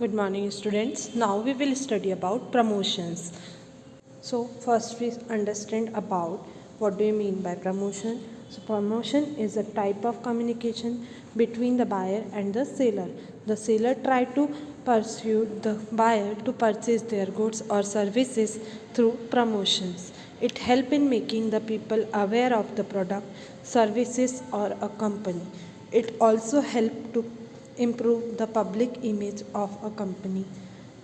Good morning, students. Now we will study about promotions. So first we understand about what do you mean by promotion. So promotion is a type of communication between the buyer and the seller. The seller try to pursue the buyer to purchase their goods or services through promotions. It help in making the people aware of the product, services or a company. It also help to improve the public image of a company.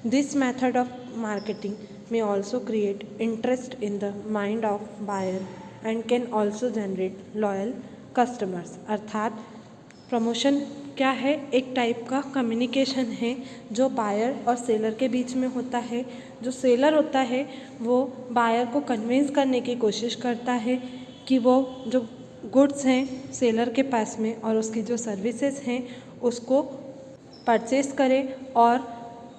This method of marketing may also create interest in the mind of buyer and can also generate loyal customers. अर्थात promotion क्या है? एक type का communication है जो buyer और seller के बीच में होता है. जो सेलर होता है वो बायर को कन्विंस करने की कोशिश करता है कि वो जो गुड्स हैं सेलर के पास में और उसकी जो सर्विसेज हैं उसको परचेस करे और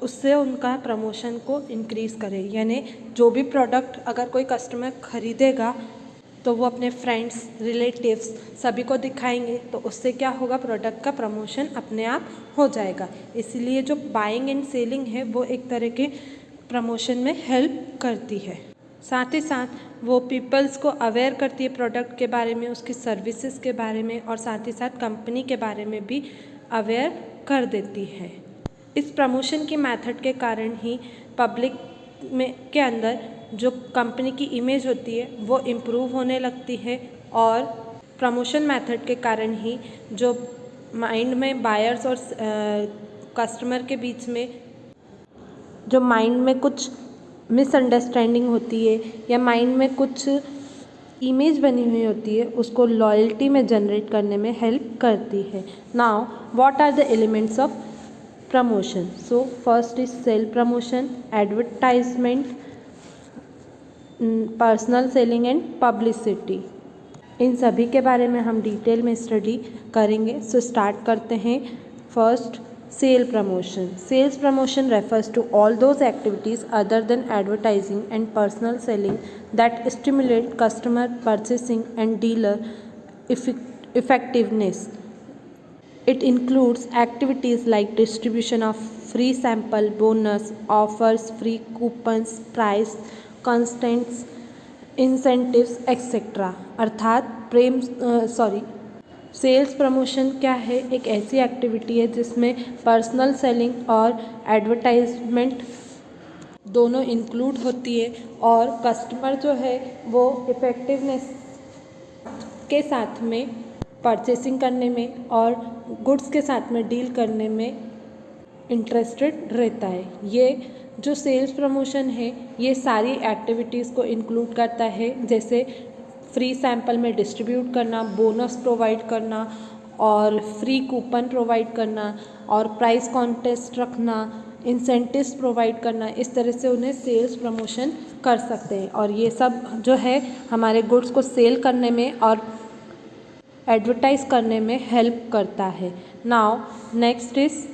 उससे उनका प्रमोशन को इंक्रीज़ करे. यानी जो भी प्रोडक्ट अगर कोई कस्टमर ख़रीदेगा तो वो अपने फ्रेंड्स, रिलेटिव्स सभी को दिखाएंगे तो उससे क्या होगा, प्रोडक्ट का प्रमोशन अपने आप हो जाएगा. इसीलिए जो बाइंग एंड सेलिंग है वो एक तरह के प्रमोशन में हेल्प करती है. साथ ही साथ वो पीपल्स को अवेयर करती है प्रोडक्ट के बारे में, उसकी सर्विसेज के बारे में और साथ ही साथ कंपनी के बारे में भी अवेयर कर देती है. इस प्रमोशन की मेथड के कारण ही पब्लिक में के अंदर जो कंपनी की इमेज होती है वो इम्प्रूव होने लगती है और प्रमोशन मेथड के कारण ही जो माइंड में बायर्स और कस्टमर के बीच में जो माइंड में कुछ मिसअंडरस्टैंडिंग होती है या माइंड में कुछ इमेज बनी हुई होती है उसको लॉयल्टी में जनरेट करने में हेल्प करती है. Now what are the elements of promotion? So first is sale promotion, advertisement, personal selling and publicity. इन सभी के बारे में हम डिटेल में स्टडी करेंगे. सो स्टार्ट करते हैं. First, sale promotion. Sales promotion refers to all those activities other than advertising and personal selling that stimulate customer purchasing and dealer effectiveness. It includes activities like distribution of free sample, bonus, offers, free coupons, price constants, incentives, etc. अर्थात sales promotion क्या है? एक ऐसी activity है जिसमें personal selling और advertisement दोनों include होती है और कस्टमर जो है वो इफ़ेक्टिवनेस के साथ में परचेसिंग करने में और गुड्स के साथ में डील करने में इंटरेस्टेड रहता है. ये जो सेल्स प्रमोशन है ये सारी एक्टिविटीज़ को इंक्लूड करता है, जैसे फ्री सैंपल में डिस्ट्रीब्यूट करना, बोनस प्रोवाइड करना और फ्री कूपन प्रोवाइड करना और प्राइस कॉन्टेस्ट रखना, इंसेंटिव्स प्रोवाइड करना. इस तरह से उन्हें सेल्स प्रमोशन कर सकते हैं और ये सब जो है हमारे गुड्स को सेल करने में और एडवर्टाइज करने में हेल्प करता है. Now next is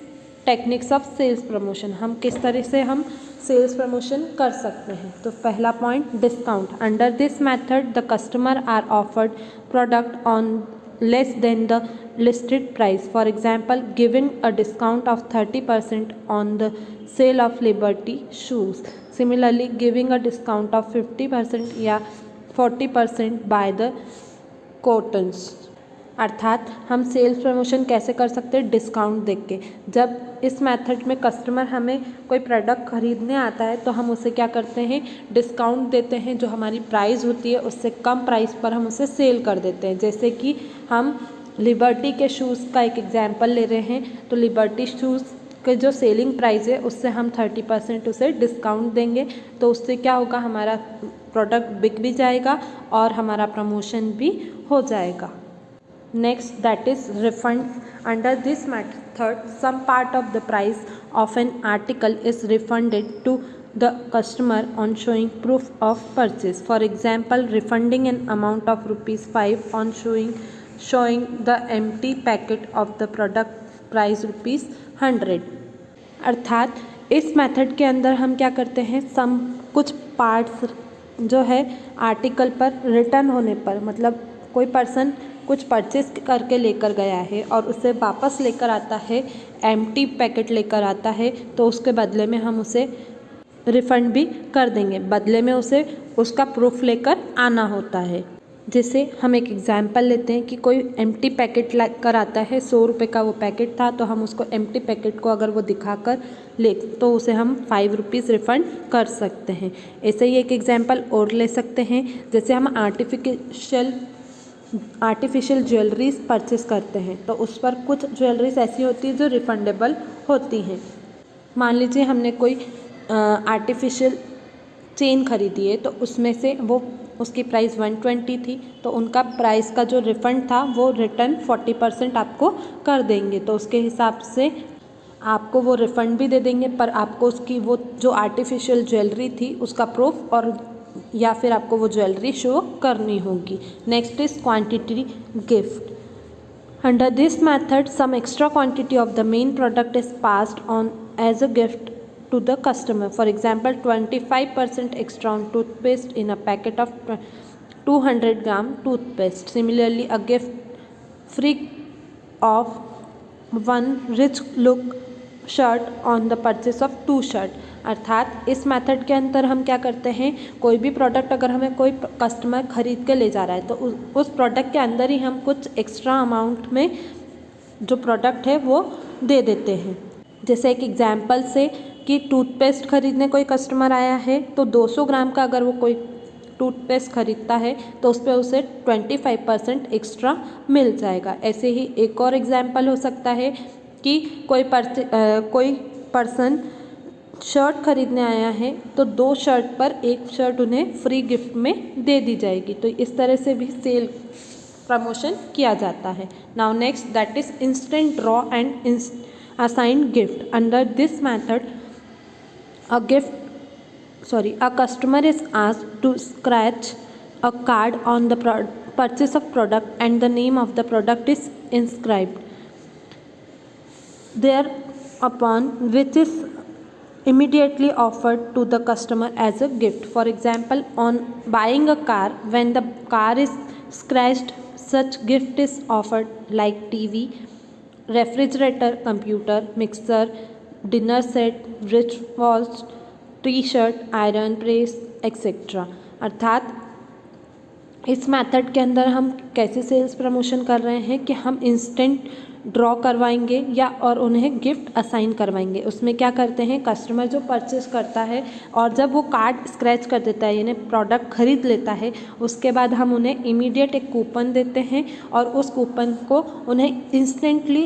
techniques of sales promotion. हम किस तरह से हम सेल्स प्रमोशन कर सकते हैं. तो पहला point, discount. Under this method the customer are offered product on less than the listed price. For example, giving a discount of 30% on the sale of Liberty shoes. Similarly, giving a discount of 50% या 40% by the cottons. अर्थात हम sales promotion कैसे कर सकते हैं? Discount देख के. जब इस मेथड में कस्टमर हमें कोई प्रोडक्ट खरीदने आता है तो हम उसे क्या करते हैं? डिस्काउंट देते हैं. जो हमारी प्राइस होती है उससे कम प्राइस पर हम उसे सेल कर देते हैं. जैसे कि हम लिबर्टी के शूज़ का एक एग्जांपल ले रहे हैं तो लिबर्टी शूज़ के जो सेलिंग प्राइस है उससे हम 30% उसे डिस्काउंट देंगे. तो उससे क्या होगा, हमारा प्रोडक्ट बिक भी जाएगा और हमारा प्रमोशन भी हो जाएगा. Next, that is refunds. Under this method, some part of the price of an article is refunded to the customer on showing proof of purchase. For example, refunding an amount of ₹5 on showing the empty packet of the product price ₹100. अर्थात इस method के अंदर हम क्या करते हैं, कुछ parts जो है आर्टिकल पर रिटर्न होने पर, मतलब कोई पर्सन कुछ परचेस करके लेकर गया है और उसे वापस लेकर आता है, एम्प्टी पैकेट लेकर आता है, तो उसके बदले में हम उसे रिफ़ंड भी कर देंगे। बदले में उसे उसका प्रूफ लेकर आना होता है। जैसे हम एक एग्जाम्पल लेते हैं कि कोई एम्प्टी पैकेट लेकर आता है, 100 रुपये का वो पैकेट था, तो हम उसको एम्प्टी पैकेट को अगर वो दिखाकर ले तो उसे हम 5 रुपीज़ रिफ़ंड कर सकते हैं। ऐसे ही एक एग्जाम्पल और ले सकते हैं, जैसे हम आर्टिफिशियल ज्वेलरीज परचेस करते हैं, तो उस पर कुछ ज्वेलरीज ऐसी होती है जो रिफ़ंडेबल होती हैं। मान लीजिए हमने कोई आर्टिफिशियल चेन खरीदी है, तो उसमें से वो उसकी प्राइस 120 थी, तो उनका प्राइस का जो रिफ़ंड था वो रिटर्न 40% आपको कर देंगे। तो उसके हिसाब से आपको वो रिफ़ंड भी दे देंगे, पर आपको उसकी वो जो आर्टिफिशियल ज्वेलरी थी उसका प्रूफ और या फिर आपको वो ज्वेलरी शो करनी होगी। Next is quantity gift. Under this method, some extra quantity of the main product is passed on as a gift to the customer. For example, 25% extra on toothpaste in a packet of 200 gram toothpaste. Similarly, a gift free of one rich look shirt on the purchase of 2 shirt. अर्थात इस method के अंदर हम क्या करते हैं, कोई भी प्रोडक्ट अगर हमें कोई कस्टमर खरीद के ले जा रहा है, तो उस प्रोडक्ट के अंदर ही हम कुछ एक्स्ट्रा अमाउंट में जो प्रोडक्ट है वो दे देते हैं। जैसे एक एग्जांपल से कि टूथपेस्ट खरीदने कोई कस्टमर आया है, तो 200 ग्राम का अगर वो कोई टूथपेस्ट खरीदता है तो उस पर उसे 25% एक्स्ट्रा मिल जाएगा। ऐसे ही एक और एग्जांपल हो सकता है कि कोई पर्सन शर्ट खरीदने आया है, तो 2 शर्ट पर 1 शर्ट उन्हें फ्री गिफ्ट में दे दी जाएगी। तो इस तरह से भी सेल प्रमोशन किया जाता है। Now next, that is instant draw and assigned gift. Under this method a customer is asked to scratch a card on the purchase of product and the name of the product is inscribed thereupon, which is immediately offered to the customer as a gift. For example, on buying a car, when the car is scratched, such gift is offered like TV, refrigerator, computer, mixer, dinner set, wristwatch, T-shirt, iron press etcetera. अर्थात इस method के अंदर हम कैसे sales promotion कर रहे हैं कि हम इंस्टेंट ड्रॉ करवाएंगे या और उन्हें गिफ्ट असाइन करवाएंगे। उसमें क्या करते हैं, कस्टमर जो परचेस करता है और जब वो कार्ड स्क्रैच कर देता है यानी प्रोडक्ट खरीद लेता है, उसके बाद हम उन्हें इमीडिएट एक कूपन देते हैं और उस कूपन को उन्हें इंस्टेंटली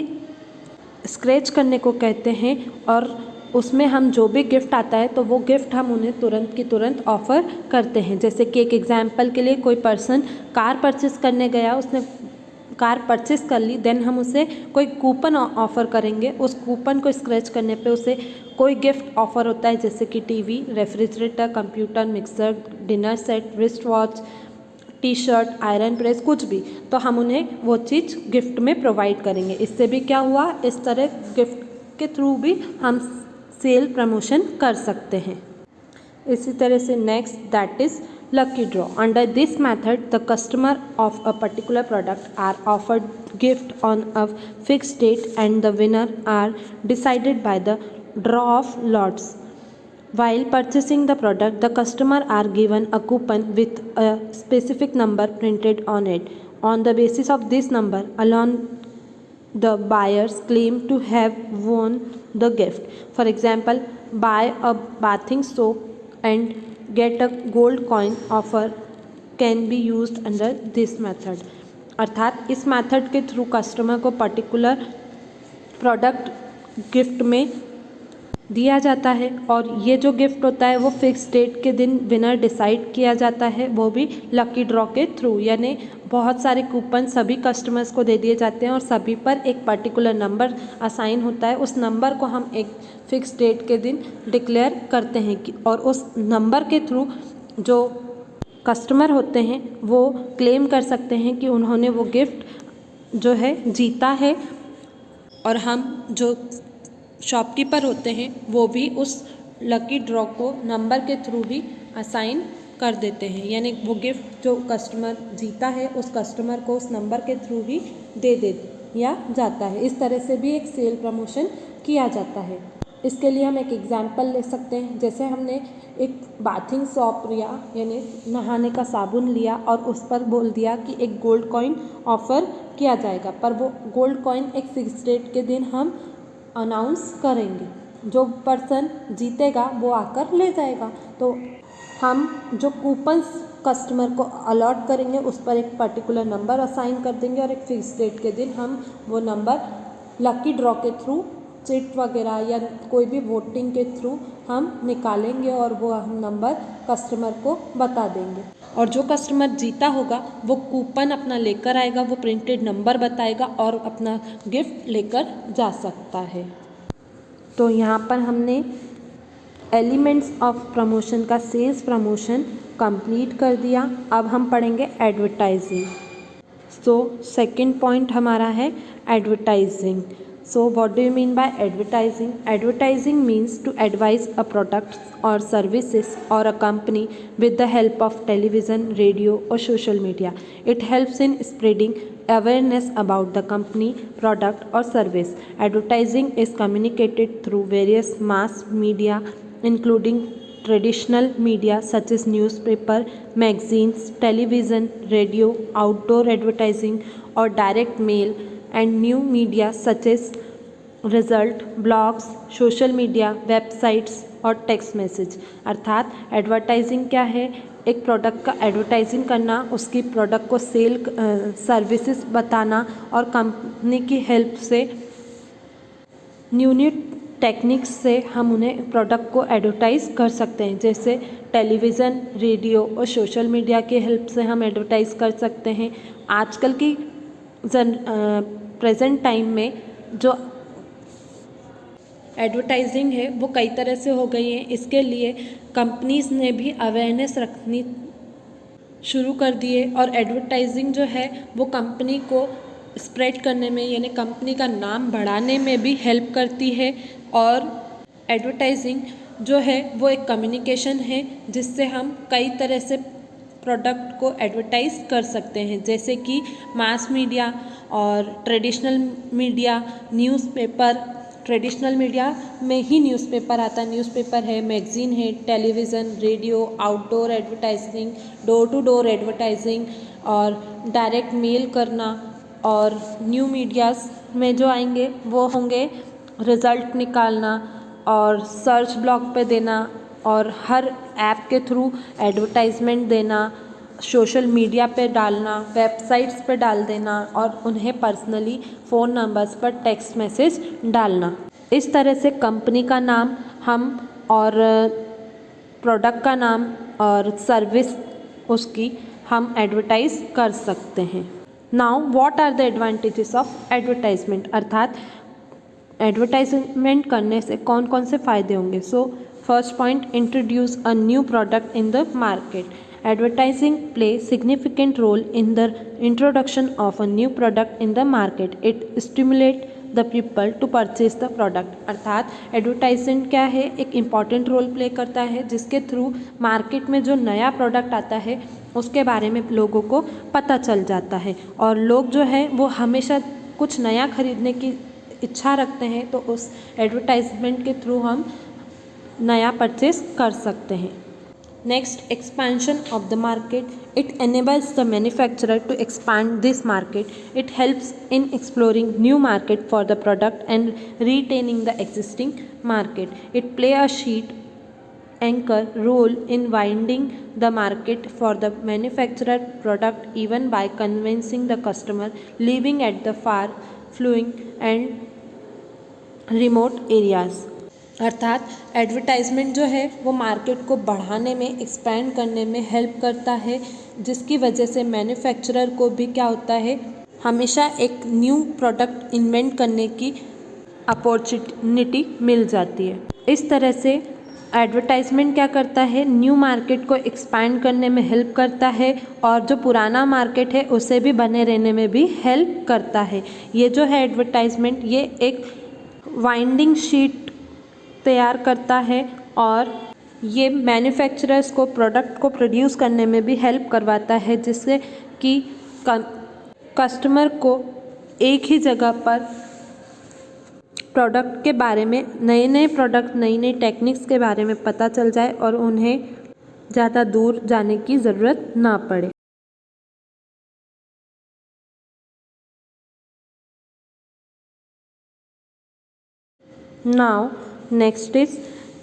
स्क्रैच करने को कहते हैं और उसमें हम जो भी गिफ्ट आता है तो वो गिफ्ट हम उन्हें तुरंत की तुरंत ऑफ़र करते हैं। जैसे कि एक एग्जांपल के लिए कोई पर्सन कार परचेस करने गया, उसने कार परचेस कर ली, देन हम उसे कोई कूपन ऑफ़र करेंगे। उस कूपन को स्क्रैच करने पे उसे कोई गिफ्ट ऑफ़र होता है, जैसे कि TV, refrigerator, computer, mixer, dinner set, wrist watch, T-shirt, iron press, कुछ भी, तो हम उन्हें वो चीज़ गिफ्ट में प्रोवाइड करेंगे। इससे भी क्या हुआ, इस तरह गिफ्ट के थ्रू भी हम सेल प्रमोशन कर सकते हैं। इसी तरह से next, that is lucky draw. Under this method, the customer of a particular product are offered gift on a fixed date and the winner are decided by the draw of lots. While purchasing the product, the customer are given a coupon with a specific number printed on it. On the basis of this number alone, the buyers claim to have won the gift. For example, buy a bathing soap and get a gold coin offer can be used under this method. अर्थात इस method के through customer को particular product gift में दिया जाता है और ये जो गिफ्ट होता है वो फिक्स डेट के दिन विनर डिसाइड किया जाता है, वो भी लकी ड्रॉ के थ्रू। यानी बहुत सारे कूपन सभी कस्टमर्स को दे दिए जाते हैं और सभी पर एक पर्टिकुलर नंबर असाइन होता है। उस नंबर को हम एक फिक्स डेट के दिन डिक्लेयर करते हैं कि और उस नंबर के थ्रू जो कस्टमर होते हैं वो क्लेम कर सकते हैं कि उन्होंने वो गिफ्ट जो है जीता है और हम जो शॉपकीपर होते हैं वो भी उस लकी ड्रॉ को नंबर के थ्रू ही असाइन कर देते हैं, यानी वो गिफ्ट जो कस्टमर जीता है उस कस्टमर को उस नंबर के थ्रू ही दे दिया जाता है। इस तरह से भी एक सेल प्रमोशन किया जाता है। इसके लिए हम एक एग्जाम्पल ले सकते हैं, जैसे हमने एक बाथिंग सॉप लिया, यानी नहाने का साबुन लिया और उस पर बोल दिया कि एक गोल्ड कॉइन ऑफ़र किया जाएगा, पर वो गोल्ड कॉइन एक फिक्स डेट के दिन हम अनाउंस करेंगे, जो पर्सन जीतेगा वो आकर ले जाएगा। तो हम जो कूपन्स कस्टमर को अलॉट करेंगे उस पर एक पर्टिकुलर नंबर असाइन कर देंगे और एक फिक्स डेट के दिन हम वो नंबर लकी ड्रॉ के थ्रू, चिट वगैरह या कोई भी वोटिंग के थ्रू हम निकालेंगे और वो हम नंबर कस्टमर को बता देंगे। और जो कस्टमर जीता होगा वो कूपन अपना लेकर आएगा, वो प्रिंटेड नंबर बताएगा और अपना गिफ्ट लेकर जा सकता है। तो यहाँ पर हमने एलिमेंट्स ऑफ प्रमोशन का सेल्स प्रमोशन कंप्लीट कर दिया। अब हम पढ़ेंगे एडवर्टाइजिंग। सो सेकंड पॉइंट हमारा है advertising. So what do you mean by advertising? Advertising means to advertise a product or services or a company with the help of television, radio or social media. It helps in spreading awareness about the company, product or service. Advertising is communicated through various mass media including traditional media such as newspaper, magazines, television, radio, outdoor advertising or direct mail, and new media such as result, blogs, social media, websites और text message. अर्थात advertising क्या है? एक product का advertising करना, उसकी product को sale services बताना और कंपनी की हेल्प से न्यू न्यू टेक्निक्स से हम उन्हें प्रोडक्ट को एडवर्टाइज़ कर सकते हैं। जैसे टेलीविज़न, रेडियो और सोशल मीडिया की हेल्प से हम एडवर्टाइज़ कर सकते हैं। आजकल की प्रेजेंट टाइम में जो एडवर्टाइजिंग है वो कई तरह से हो गई है। इसके लिए कंपनीज़ ने भी अवेयरनेस रखनी शुरू कर दी है और एडवर्टाइजिंग जो है वो कंपनी को स्प्रेड करने में, यानी कंपनी का नाम बढ़ाने में भी हेल्प करती है। और एडवर्टाइजिंग जो है वो एक कम्युनिकेशन है जिससे हम कई तरह से प्रोडक्ट को एडवर्टाइज़ कर सकते हैं, जैसे कि मास मीडिया और traditional media, newspaper. Traditional media में ही न्यूज़पेपर आता है, न्यूज़पेपर है, मैगज़ीन है, television, radio, outdoor advertising, door to door advertising और डायरेक्ट मेल करना। और न्यू मीडियाज़ में जो आएंगे वो होंगे रिज़ल्ट निकालना और सर्च ब्लॉग पे देना और हर ऐप के थ्रू एडवर्टाइजमेंट देना, सोशल मीडिया पे डालना, वेबसाइट्स पे डाल देना और उन्हें पर्सनली फ़ोन नंबर्स पर टेक्स्ट मैसेज डालना। इस तरह से कंपनी का नाम हम और प्रोडक्ट का नाम और सर्विस उसकी हम एडवर्टाइज़ कर सकते हैं। Now what are the advantages of advertisement? अर्थात एडवर्टाइजमेंट करने से कौन कौन से फ़ायदे होंगे? So first point, introduce a new product in the market. Advertising plays significant role in the introduction of a new product in the market. It stimulates the people to purchase the product. अर्थात advertisement क्या है? एक important role play करता है जिसके through market में जो नया प्रोडक्ट आता है उसके बारे में लोगों को पता चल जाता है और लोग जो है वो हमेशा कुछ नया खरीदने की इच्छा रखते हैं, तो उस एडवर्टाइजमेंट के थ्रू हम नया परचेस कर सकते हैं। Next, expansion of the market. It enables the manufacturer to expand this market. It helps in exploring new market for the product and retaining the existing market. It play a sheet anchor role in winding the market for the manufacturer product even by convincing the customer living at the far flowing and remote areas. अर्थात advertisement जो है वो market को बढ़ाने में, expand करने में help करता है, जिसकी वजह से मैन्युफैक्चरर को भी क्या होता है, हमेशा एक न्यू प्रोडक्ट इन्वेंट करने की अपॉर्चुनिटी मिल जाती है। इस तरह से एडवर्टाइजमेंट क्या करता है, न्यू मार्केट को एक्सपैंड करने में हेल्प करता है और जो पुराना मार्केट है उसे भी बने रहने में भी हेल्प करता है। ये जो है एडवर्टाइजमेंट, ये एक वाइंडिंग शीट तैयार करता है और ये मैन्युफैक्चरर्स को प्रोडक्ट को प्रोड्यूस करने में भी हेल्प करवाता है, जिससे कि कस्टमर को एक ही जगह पर प्रोडक्ट के बारे में, नए नए प्रोडक्ट, नई नई टेक्निक्स के बारे में पता चल जाए और उन्हें ज़्यादा दूर जाने की ज़रूरत ना पड़े। Now, next is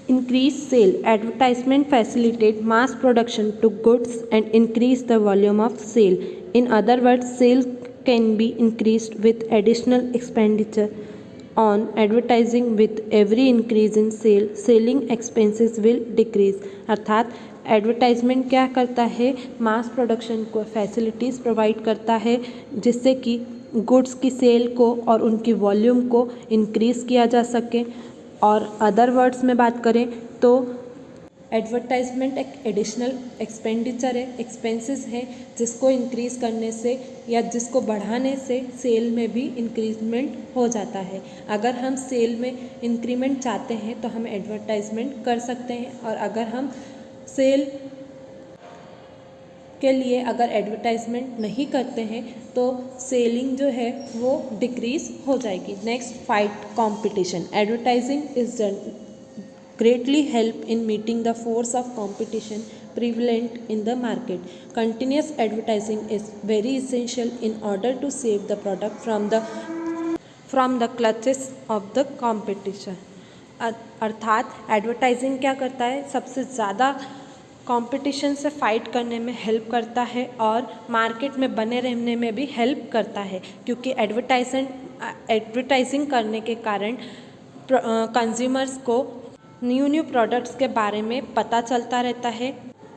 increase sale. Advertisement facilitate mass production to goods and increase the volume of sale. In other words, sale can be increased with additional expenditure on advertising. With every increase in sale, selling expenses will decrease. अर्थात advertisement क्या करता है, mass production को facilities provide करता है, जिससे कि goods की सेल को और उनकी वॉल्यूम को इंक्रीज़ किया जा सके। और अदर वर्ड्स में बात करें तो एडवर्टाइजमेंट एक एडिशनल एक्सपेंडिचर है, एक्सपेंसेस है, जिसको इंक्रीज़ करने से या जिसको बढ़ाने से सेल में भी इंक्रीजमेंट हो जाता है। अगर हम सेल में इंक्रीमेंट चाहते हैं तो हम एडवर्टाइजमेंट कर सकते हैं, और अगर हम सेल के लिए अगर एडवर्टाइजमेंट नहीं करते हैं तो सेलिंग जो है वो डिक्रीज़ हो जाएगी। Next, fight competition. Advertising is greatly help in meeting the force of competition prevalent in the market. Continuous advertising is very essential in order to save the product from the clutches of the competition. अर्थात advertising क्या करता है, सबसे ज़्यादा competition से fight करने में help करता है और मार्केट में बने रहने में भी हेल्प करता है, क्योंकि एडवर्टाइजिंग करने के कारण कंज्यूमर्स को न्यू प्रोडक्ट्स के बारे में पता चलता रहता है,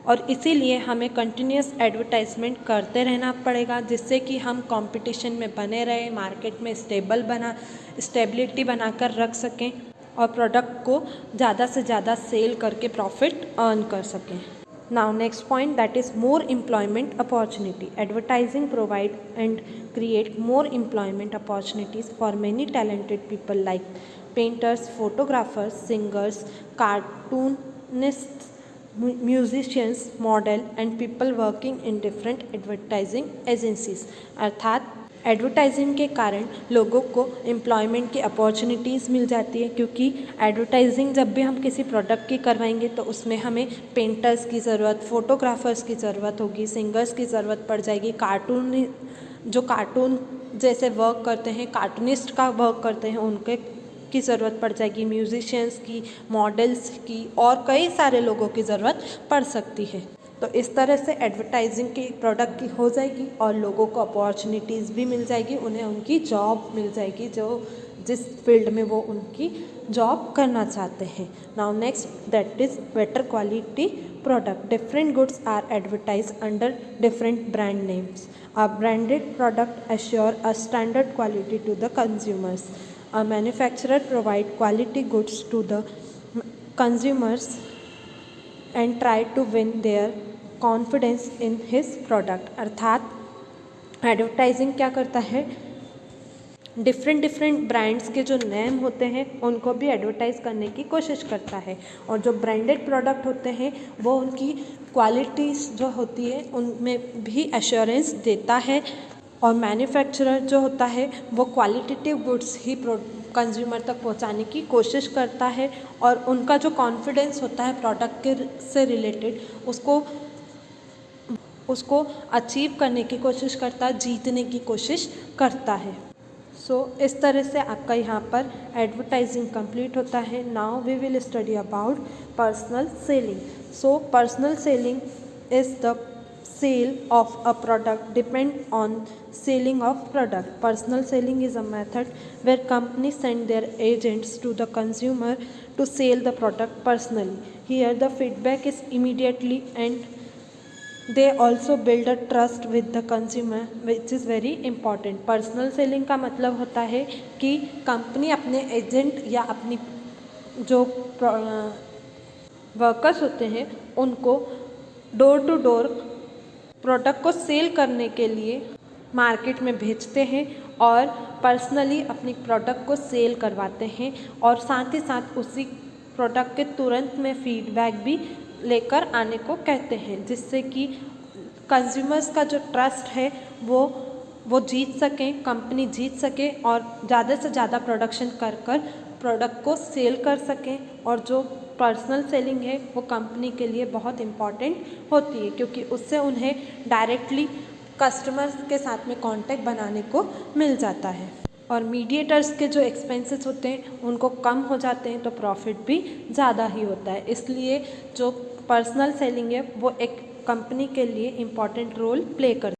और इसीलिए हमें कंटिन्यूस एडवर्टाइजमेंट करते रहना पड़ेगा, जिससे कि हम कंपटीशन में बने रहें, मार्केट में स्टेबिलिटी बनाकर रख सकें और प्रोडक्ट को ज़्यादा से ज़्यादा सेल करके प्रॉफिट अर्न कर सकें। Now next point, that is more employment opportunity. Advertising provide and create more employment opportunities for many talented people like painters, photographers, singers, cartoonists, musicians, model and people working in different advertising agencies. अर्थात advertising के कारण लोगों को employment की opportunities मिल जाती है, क्योंकि advertising जब भी हम किसी प्रोडक्ट की करवाएंगे तो उसमें हमें पेंटर्स की ज़रूरत, फोटोग्राफर्स की ज़रूरत होगी, सिंगर्स की ज़रूरत पड़ जाएगी, कार्टून जैसे वर्क करते हैं, कार्टूनिस्ट का वर्क करते हैं, उनके की ज़रूरत पड़ जाएगी, म्यूजिशियंस की, मॉडल्स की और कई सारे लोगों की ज़रूरत पड़ सकती है। तो इस तरह से एडवर्टाइजिंग की प्रोडक्ट की हो जाएगी और लोगों को अपॉर्चुनिटीज़ भी मिल जाएगी, उन्हें उनकी जॉब मिल जाएगी जो जिस फील्ड में वो उनकी जॉब करना चाहते हैं। Now next, that is better quality product. Different goods are advertised under different brand names. A branded product assure a standard quality to the consumers. A manufacturer provide quality goods to the consumers and try to win their confidence in his product. अर्थात advertising क्या करता है, different brands के जो name होते हैं उनको भी एडवर्टाइज करने की कोशिश करता है, और जो ब्रांडेड प्रोडक्ट होते हैं वो उनकी क्वालिटीज़ जो होती है उनमें भी एश्योरेंस देता है, और मैन्युफैक्चरर जो होता है वो क्वालिटेटिव गुड्स ही कंज्यूमर तक पहुंचाने की कोशिश करता है, और उनका जो कॉन्फिडेंस होता है प्रोडक्ट के से रिलेटेड उसको अचीव करने की कोशिश करता है, जीतने की कोशिश करता है। इस तरह से आपका यहाँ पर एडवर्टाइजिंग कंप्लीट होता है। Now we will study about personal selling. Personal selling is the sale of a product depend on selling of product. Personal selling is a method where companies send their agents to the consumer to sell the product personally. Here the feedback is immediately and they also build a trust with the consumer, which is very important. Personal selling का मतलब होता है कि company अपने agent या अपनी जो workers होते हैं उनको डोर टू डोर प्रोडक्ट को सेल करने के लिए मार्केट में भेजते हैं और पर्सनली अपनी प्रोडक्ट को सेल करवाते हैं, और साथ ही साथ उसी प्रोडक्ट के तुरंत में फीडबैक भी लेकर आने को कहते हैं, जिससे कि कंज्यूमर्स का जो ट्रस्ट है वो जीत सकें, कंपनी जीत सके और ज़्यादा से ज़्यादा प्रोडक्शन कर प्रोडक्ट को सेल कर सकें। और जो पर्सनल सेलिंग है वो कंपनी के लिए बहुत इम्पॉर्टेंट होती है, क्योंकि उससे उन्हें डायरेक्टली कस्टमर्स के साथ में कांटेक्ट बनाने को मिल जाता है और मीडिएटर्स के जो एक्सपेंसेस होते हैं उनको कम हो जाते हैं, तो प्रॉफिट भी ज़्यादा ही होता है। इसलिए जो पर्सनल सेलिंग है वो एक कंपनी के लिए इम्पॉर्टेंट रोल प्ले करती है।